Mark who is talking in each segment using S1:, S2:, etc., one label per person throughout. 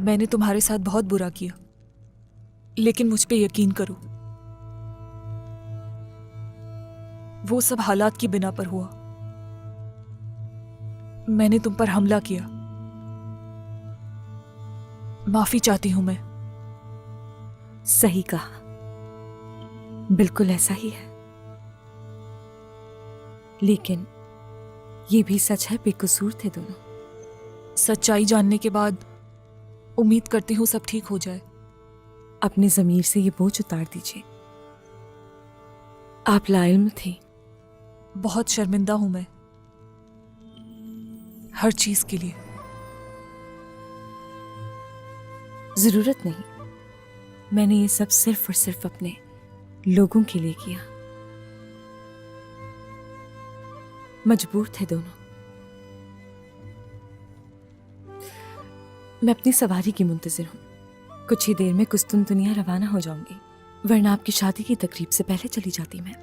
S1: मैंने तुम्हारे साथ बहुत बुरा किया, लेकिन मुझ पे यकीन करो, वो सब हालात की बिना पर हुआ। मैंने तुम पर हमला किया। माफी चाहती हूं मैं।
S2: सही कहा, बिल्कुल ऐसा ही है। लेकिन ये भी सच है, बेकसूर थे दोनों।
S1: सच्चाई जानने के बाद उम्मीद करती हूं सब ठीक हो जाए।
S2: अपने ज़मीर से ये बोझ उतार दीजिए। आप लाइल्म थी।
S1: बहुत शर्मिंदा हूं मैं, हर चीज के लिए।
S2: जरूरत नहीं, मैंने ये सब सिर्फ और सिर्फ अपने लोगों के लिए किया। मजबूर थे दोनों। मैं अपनी सवारी की मुंतजिर हूं। कुछ ही देर में कुस्तुनतुनिया रवाना हो जाऊंगी, वरना आपकी शादी की तकरीब से पहले चली जाती मैं।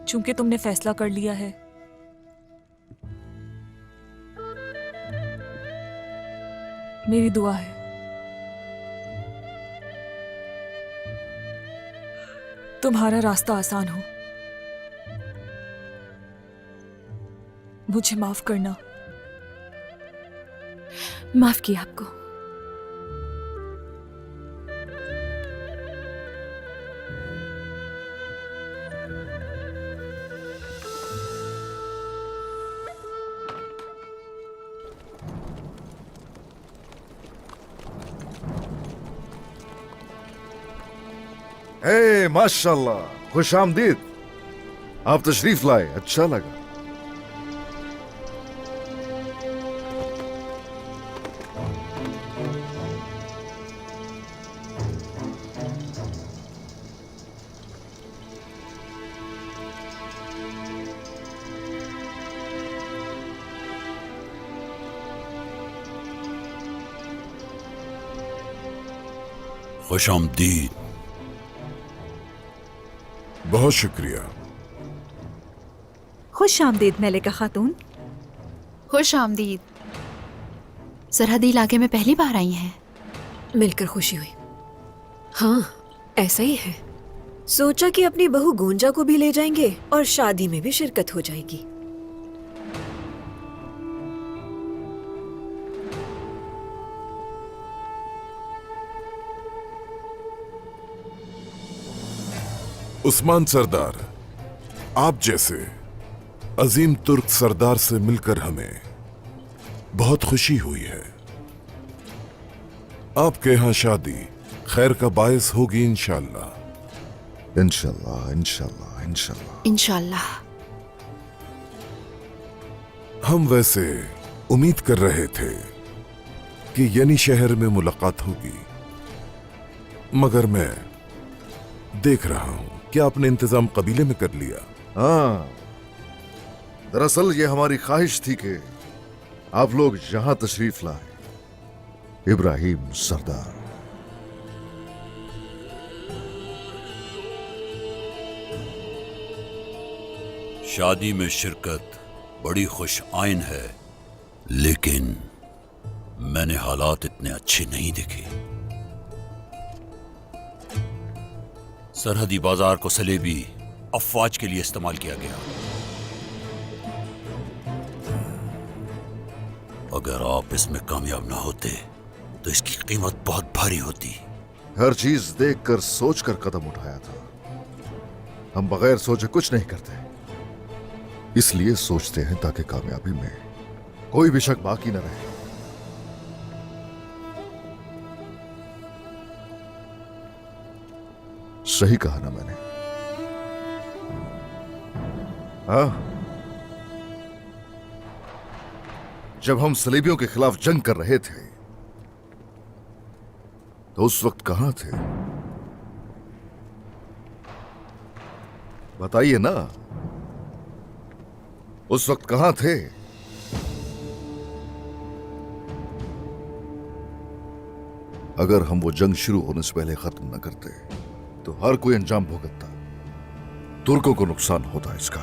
S1: चूंकि तुमने फैसला कर लिया है, मेरी दुआ है तुम्हारा रास्ता आसान हो। मुझे माफ करना।
S2: माफ किया आपको।
S3: माशाल्लाह, खुश आमदीद। आप तशरीफ लाए, अच्छा लगा।
S4: खुश आमदीद।
S5: बहुत शुक्रिया।
S6: खुश आमदीद मलिका खातून।
S7: खुश आमदीद। सरहदी इलाके में पहली बार आई हैं।
S8: मिलकर खुशी हुई। हाँ, ऐसा ही है। सोचा कि अपनी बहू गोंजा को भी ले जाएंगे और शादी में भी शिरकत हो जाएगी।
S5: उस्मान सरदार, आप जैसे अजीम तुर्क सरदार से मिलकर हमें बहुत खुशी हुई है। आपके यहाँ शादी खैर का बायस होगी इंशाल्लाह।
S3: इंशाल्लाह, इंशाल्लाह, इंशाल्लाह।
S7: इंशाल्लाह।
S5: हम वैसे उम्मीद कर रहे थे कि यनी शहर में मुलाकात होगी, मगर मैं देख रहा हूं कि आपने इंतजाम कबीले में कर लिया।
S3: हाँ, दरअसल ये हमारी ख्वाहिश थी कि आप लोग यहां तशरीफ लाए। इब्राहिम सरदार।
S4: शादी में शिरकत बड़ी खुश आइन है, लेकिन मैंने हालात इतने अच्छे नहीं देखे। सरहदी बाजार को सलेबी अफवाज के लिए इस्तेमाल किया गया। अगर आप इसमें कामयाब ना होते तो इसकी कीमत बहुत भारी होती।
S3: हर चीज देखकर सोचकर कदम उठाया था। हम बगैर सोचे कुछ नहीं करते, इसलिए सोचते हैं ताकि कामयाबी में कोई भी शक बाकी न रहे। सही कहा ना मैंने? हाँ, जब हम सलीबियों के खिलाफ जंग कर रहे थे तो उस वक्त कहां थे? बताइए ना, उस वक्त कहां थे? अगर हम वो जंग शुरू होने से पहले खत्म न करते तो हर कोई अंजाम भुगतता। तुर्कों को नुकसान होता इसका।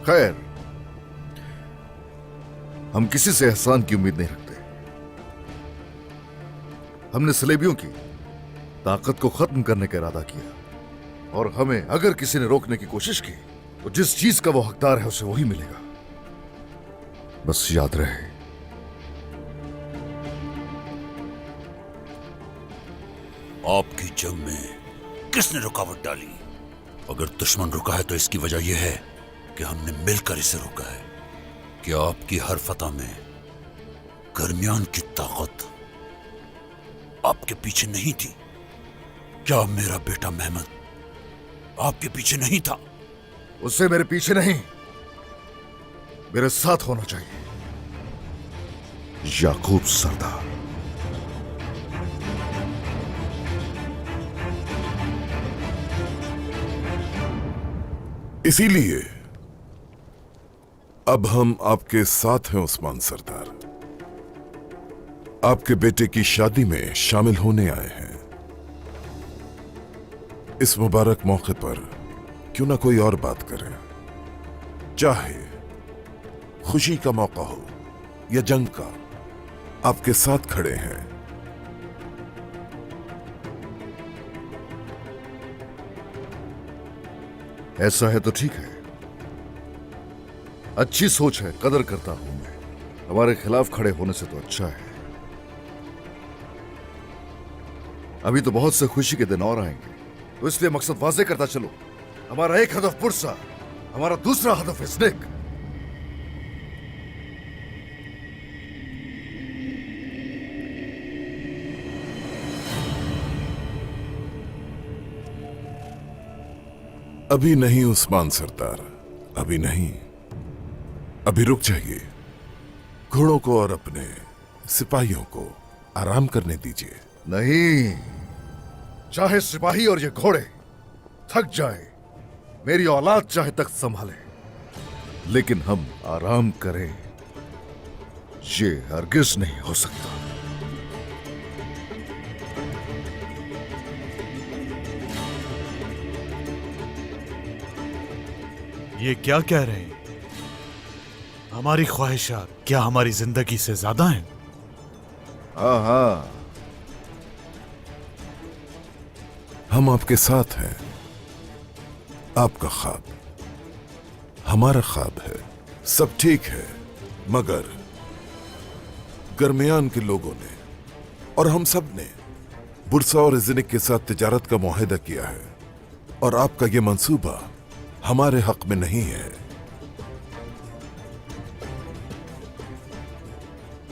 S3: खैर, हम किसी से एहसान की उम्मीद नहीं रखते। हमने सलेबियों की ताकत को खत्म करने का इरादा किया, और हमें अगर किसी ने रोकने की कोशिश की तो जिस चीज का वो हकदार है उसे वही मिलेगा। बस याद रहे,
S4: आपकी जंग में किसने रुकावट डाली? अगर दुश्मन रुका है तो इसकी वजह यह है कि हमने मिलकर इसे रोका है। क्या आपकी हर फतह में गर्मियान की ताकत आपके पीछे नहीं थी? क्या मेरा बेटा मेहमद आपके पीछे नहीं था?
S3: उससे मेरे पीछे नहीं, मेरे साथ होना चाहिए। याकूब सरदार।
S5: इसीलिए अब हम आपके साथ हैं उस्मान सरदार। आपके बेटे की शादी में शामिल होने आए हैं। इस मुबारक मौके पर क्यों ना कोई और बात करें, चाहे खुशी का मौका हो या जंग का, आपके साथ खड़े हैं।
S3: ऐसा है तो ठीक है, अच्छी सोच है, कदर करता हूं मैं। हमारे खिलाफ खड़े होने से तो अच्छा है। अभी तो बहुत से खुशी के दिन और आएंगे, तो इसलिए मकसद वाज़ेह करता चलो। हमारा एक हदफ पुरसा, हमारा दूसरा हदफ स्नेक।
S5: अभी नहीं उस्मान सरदार, अभी नहीं। अभी रुक जाइए। घोड़ों को और अपने सिपाहियों को आराम करने दीजिए।
S3: नहीं, चाहे सिपाही और ये घोड़े थक जाए, मेरी औलाद चाहे तख्त संभाले, लेकिन हम आराम करें, ये हरगिज नहीं हो सकता।
S9: ये क्या कह रहे हैं? हमारी ख्वाहिशात क्या हमारी जिंदगी से ज्यादा हैं?
S3: हाँ हाँ,
S5: हम आपके साथ हैं। आपका ख्वाब हमारा ख्वाब है, सब ठीक है। मगर गर्मियान के लोगों ने और हम सब ने बुरसा और इज़निक के साथ तिजारत का मुआहिदा किया है, और आपका ये मंसूबा हमारे हक में नहीं है।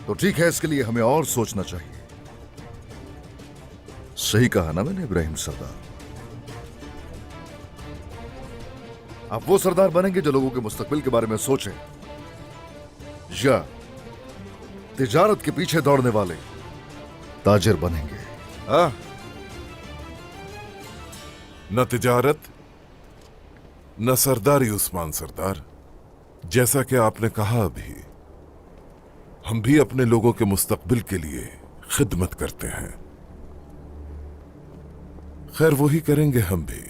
S3: तो ठीक है, इसके लिए हमें और सोचना चाहिए। सही कहा ना मैंने इब्राहिम सरदार? आप वो सरदार बनेंगे जो लोगों के मुस्तकबिल के बारे में सोचे, या तिजारत के पीछे दौड़ने वाले ताजिर बनेंगे? हाँ,
S5: न तिजारत न सरदारी उस्मान सरदार। जैसा कि आपने कहा, अभी हम भी अपने लोगों के मुस्तकबिल के लिए खिदमत करते हैं। खैर, वही करेंगे हम भी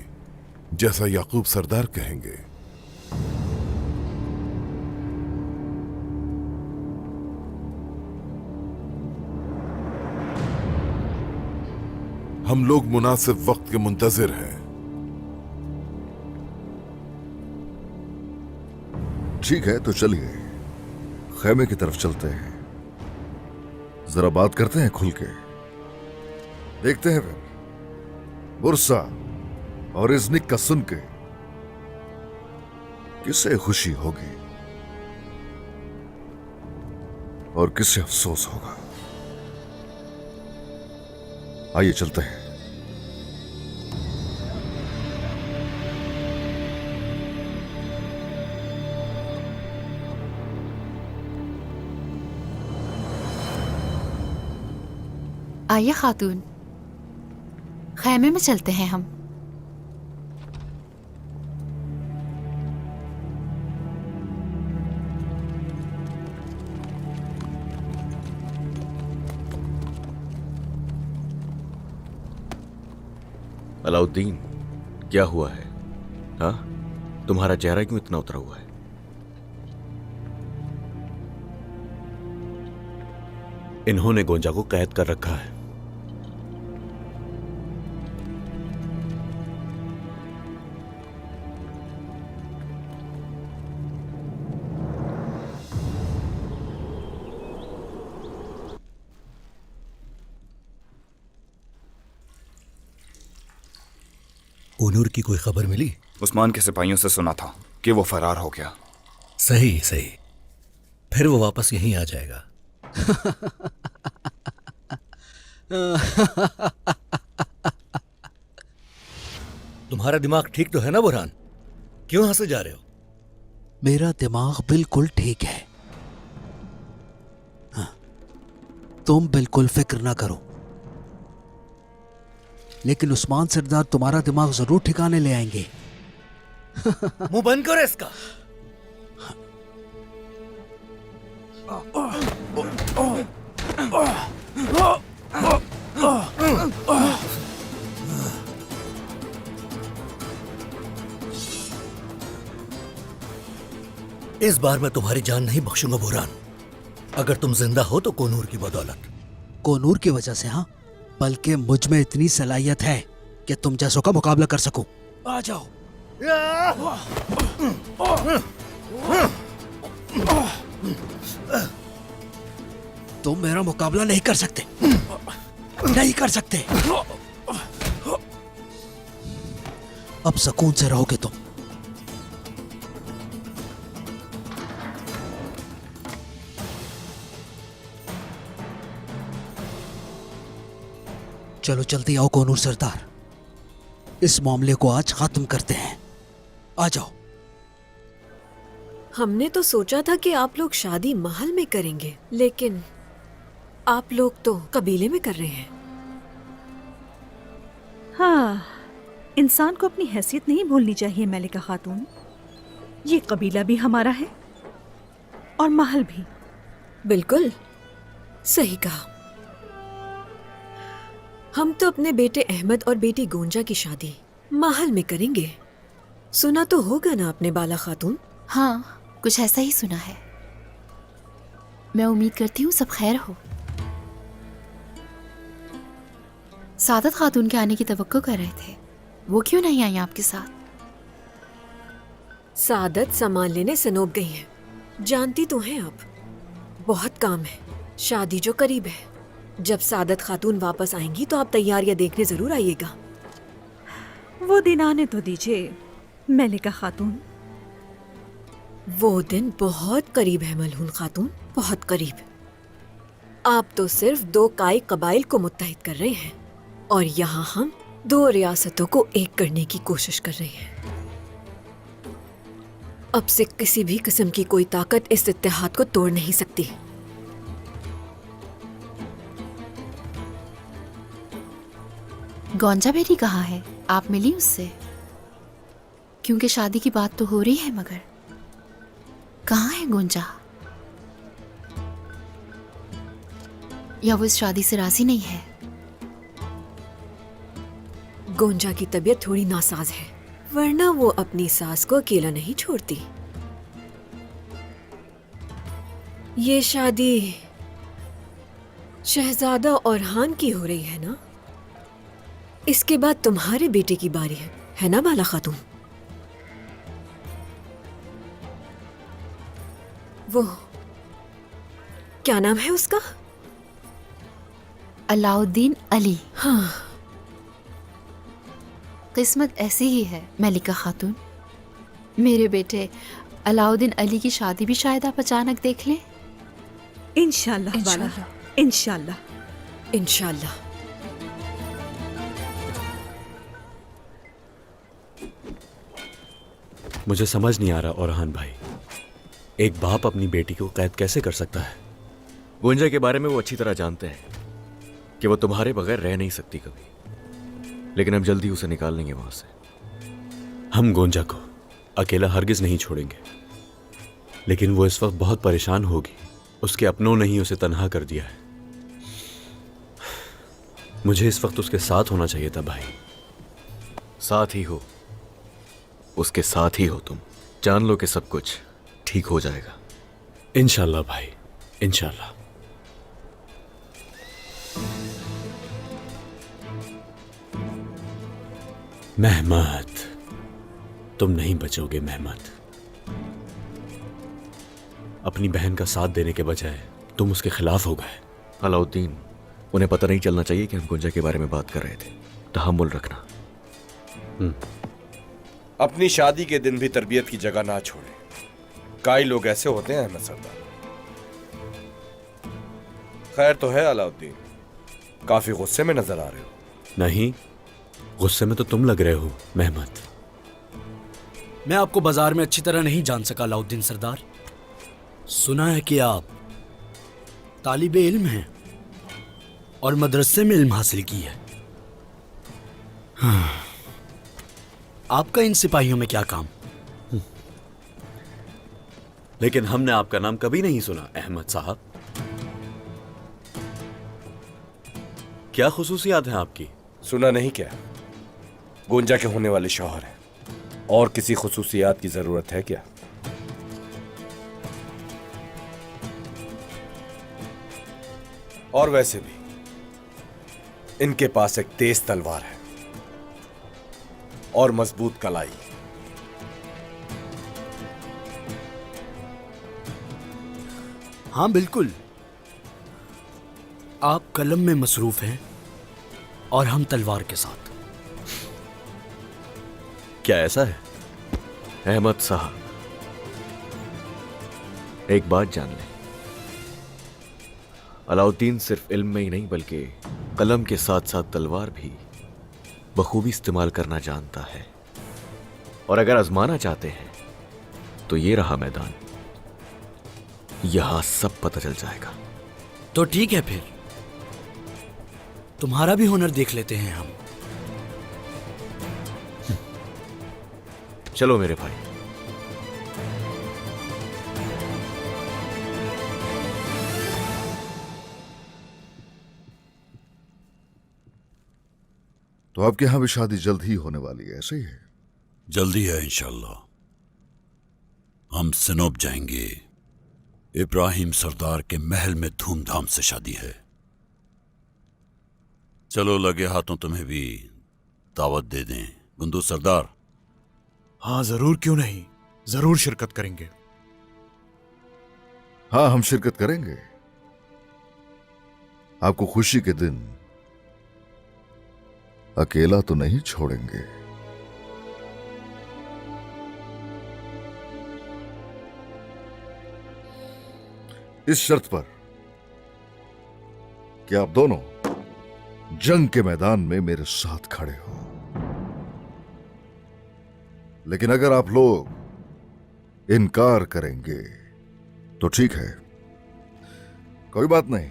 S5: जैसा याकूब सरदार कहेंगे। हम लोग मुनासिब वक्त के मुंतजिर हैं।
S3: ठीक है, तो चलिए खैमे की तरफ चलते हैं। जरा बात करते हैं खुल के। देखते हैं फिर बुरसा और इज़निक का सुन के किसे खुशी होगी और किसे अफसोस होगा। आइए चलते हैं।
S7: आइए खातून, खैमे में चलते हैं हम।
S10: अलाउद्दीन, क्या हुआ है? हाँ, तुम्हारा चेहरा क्यों इतना उतरा हुआ है? इन्होंने गोंजा को कैद कर रखा है।
S11: कोनूर की कोई खबर मिली?
S12: उस्मान के सिपाहियों से सुना था कि वो फरार हो गया।
S11: सही सही, फिर वो वापस यहीं आ जाएगा। तुम्हारा दिमाग ठीक तो है ना बुरहान? क्यों हंसे जा रहे हो?
S13: मेरा दिमाग बिल्कुल ठीक है। हाँ, तुम बिल्कुल फिक्र ना करो, लेकिन उस्मान सरदार तुम्हारा दिमाग जरूर ठिकाने ले आएंगे।
S11: मुंह बंद करो इसका। इस बार मैं तुम्हारी जान नहीं बख्शूंगा बुरहान। अगर तुम जिंदा हो तो कोनूर की बदौलत।
S13: कोनूर की वजह से? हाँ, बल्कि मुझ में इतनी सलाहियत है कि तुम जैसों का मुकाबला कर सकूं। आ जाओ। तुम मेरा मुकाबला नहीं कर सकते, नहीं कर सकते। अब सुकून से रहोगे तुम। चलो जल्दी आओ कोनूर सरदार, इस मामले को आज खत्म करते हैं। आ जाओ।
S8: हमने तो सोचा था कि आप लोग शादी महल में करेंगे, लेकिन आप लोग तो कबीले में कर रहे हैं।
S6: हाँ, इंसान को अपनी हैसियत नहीं भूलनी चाहिए मलिका खातून। ये कबीला भी हमारा है और महल भी।
S8: बिल्कुल सही कहा। हम तो अपने बेटे अहमद और बेटी गोंजा की शादी महल में करेंगे। सुना तो होगा ना आपने बाला खातून?
S7: हाँ, कुछ ऐसा ही सुना है। मैं उम्मीद करती हूँ सब खैर हो। सादत खातून के आने की तवक्को कर रहे थे, वो क्यों नहीं आई आपके साथ?
S8: सादत सामान लेने सनोप गई हैं। जानती तो हैं आप, बहुत काम है। शादी जो करीब है, जब सादत खातून वापस आएंगी तो आप तैयारियां देखने जरूर आइएगा।
S6: वो दिन आने तो दीजिए मलिका खातून।
S8: वो दिन बहुत करीब है मलहून खातून, बहुत करीब। आप तो सिर्फ 2 काई कबाइल को मुत्तहिद कर रहे हैं और यहाँ हम 2 रियासतों को एक करने की कोशिश कर रहे हैं। अब से किसी भी किस्म की कोई ताकत इस इत्तेहाद को तोड़ नहीं सकती।
S7: गोंजा बेटी कहाँ है? आप मिली उससे? क्योंकि शादी की बात तो हो रही है, मगर कहाँ है गोंजा? या वो इस शादी से राजी नहीं है?
S8: गोंजा की तबीयत थोड़ी नासाज है, वरना वो अपनी सास को अकेला नहीं छोड़ती। ये शादी शहजादा औरहान की हो रही है ना? इसके बाद तुम्हारे बेटे की बारी है ना बाला खातून? वो क्या नाम है उसका?
S7: अलाउद्दीन अली।
S8: हाँ,
S7: किस्मत ऐसी ही है मलिका खातून। मेरे बेटे अलाउद्दीन अली की शादी भी शायद आप अचानक देख लें।
S6: इंशाल्लाह बाला, इंशाल्लाह।
S8: इंशाल्लाह।
S10: मुझे समझ नहीं आ रहा औरहान भाई, एक बाप अपनी बेटी को कैद कैसे कर सकता है?
S14: गोंजा के बारे में वो अच्छी तरह जानते हैं कि वो तुम्हारे बगैर रह नहीं सकती कभी, लेकिन अब जल्दी उसे निकाल लेंगे वहां से।
S10: हम गोंजा को अकेला हरगिज नहीं छोड़ेंगे, लेकिन वो इस वक्त बहुत परेशान होगी। उसके अपनों ने ही उसे तन्हा कर दिया है। मुझे इस वक्त उसके साथ होना चाहिए था भाई।
S14: साथ ही हो, उसके साथ ही हो तुम। जान लो कि सब कुछ ठीक हो जाएगा।
S10: इंशाल्लाह भाई, इंशाल्लाह। महमद, तुम नहीं बचोगे महमद। अपनी बहन का साथ देने के बजाय तुम उसके खिलाफ हो गए।
S14: अलाउद्दीन, उन्हें पता नहीं चलना चाहिए कि हम गुंजा के बारे में बात कर रहे थे। तहम्मुल रखना।
S15: अपनी शादी के दिन भी तरबियत की जगह ना छोड़े। कई लोग ऐसे होते हैं अहमद सरदार। खैर तो है अलाउद्दीन, काफी गुस्से में नजर आ रहे हो।
S10: नहीं, गुस्से में तो तुम लग रहे हो महमद।
S13: मैं आपको बाजार में अच्छी तरह नहीं जान सका अलाउद्दीन सरदार। सुना है कि आप तालिबे इल्म हैं और मदरसे में इल्म हासिल की है। हाँ। आपका इन सिपाहियों में क्या काम?
S10: लेकिन हमने आपका नाम कभी नहीं सुना अहमद साहब। क्या खुसूसियात हैं आपकी?
S15: सुना नहीं क्या? गोंजा के होने वाले शौहर हैं। और किसी खुसूसियात की जरूरत है क्या? और वैसे भी इनके पास एक तेज तलवार है और मजबूत कलाई।
S13: हाँ बिल्कुल, आप कलम में मसरूफ हैं और हम तलवार के साथ।
S10: क्या ऐसा है?
S14: अहमद साहब, एक बात जान लें, अलाउद्दीन सिर्फ इल्म में ही नहीं बल्कि कलम के साथ साथ तलवार भी बखूबी इस्तेमाल करना जानता है। और अगर आजमाना चाहते हैं तो ये रहा मैदान, यहां सब पता चल जाएगा।
S13: तो ठीक है, फिर तुम्हारा भी हुनर देख लेते हैं हम।
S14: चलो मेरे भाई।
S3: तो आपके यहां भी शादी जल्द ही होने वाली है, ऐसे ही है?
S4: जल्दी है इंशाल्लाह। हम सिनोब जाएंगे। इब्राहिम सरदार के महल में धूमधाम से शादी है। चलो लगे हाथों तुम्हें भी दावत दे दें। बंदू सरदार।
S9: हाँ जरूर, क्यों नहीं, जरूर शिरकत करेंगे।
S3: हाँ, हम शिरकत करेंगे। आपको खुशी के दिन अकेला तो नहीं छोड़ेंगे। इस शर्त पर कि आप दोनों जंग के मैदान में मेरे साथ खड़े हो। लेकिन अगर आप लोग इनकार करेंगे तो ठीक है, कोई बात नहीं।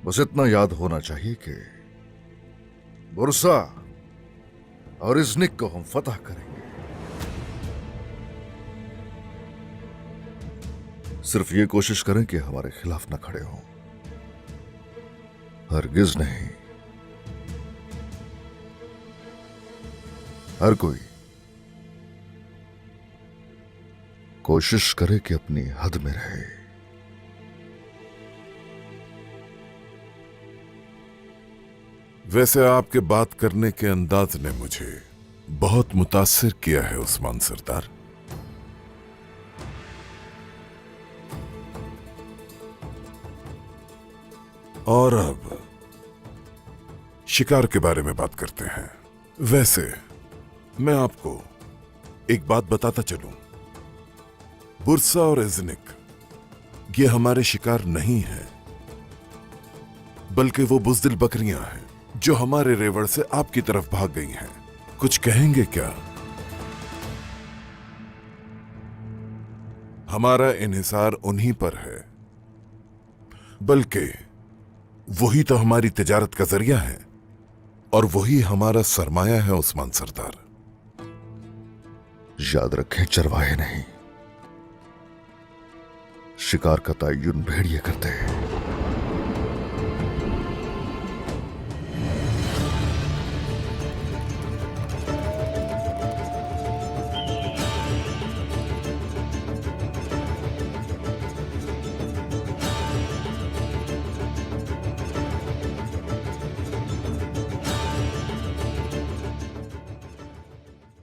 S3: बस इतना याद होना चाहिए कि बुरसा और इज़्निक को हम फतह करेंगे। सिर्फ ये कोशिश करें कि हमारे खिलाफ न खड़े हों। हरगिज नहीं। हर कोई कोशिश करे कि अपनी हद में रहे।
S5: वैसे आपके बात करने के अंदाज ने मुझे बहुत मुतासिर किया है उस्मान सरदार। और अब शिकार के बारे में बात करते हैं। वैसे मैं आपको एक बात बताता चलूं, बुरसा और इज़्निक ये हमारे शिकार नहीं है, बल्कि वो बुज़दिल बकरियां हैं जो हमारे रेवड़ से आपकी तरफ भाग गई हैं। कुछ कहेंगे क्या? हमारा इन्हिसार उन्हीं पर है, बल्कि वही तो हमारी तिजारत का जरिया है और वही हमारा सरमाया है उस्मान सरदार।
S3: याद रखें, चरवाहे नहीं, शिकार का तयन भेड़िए करते हैं।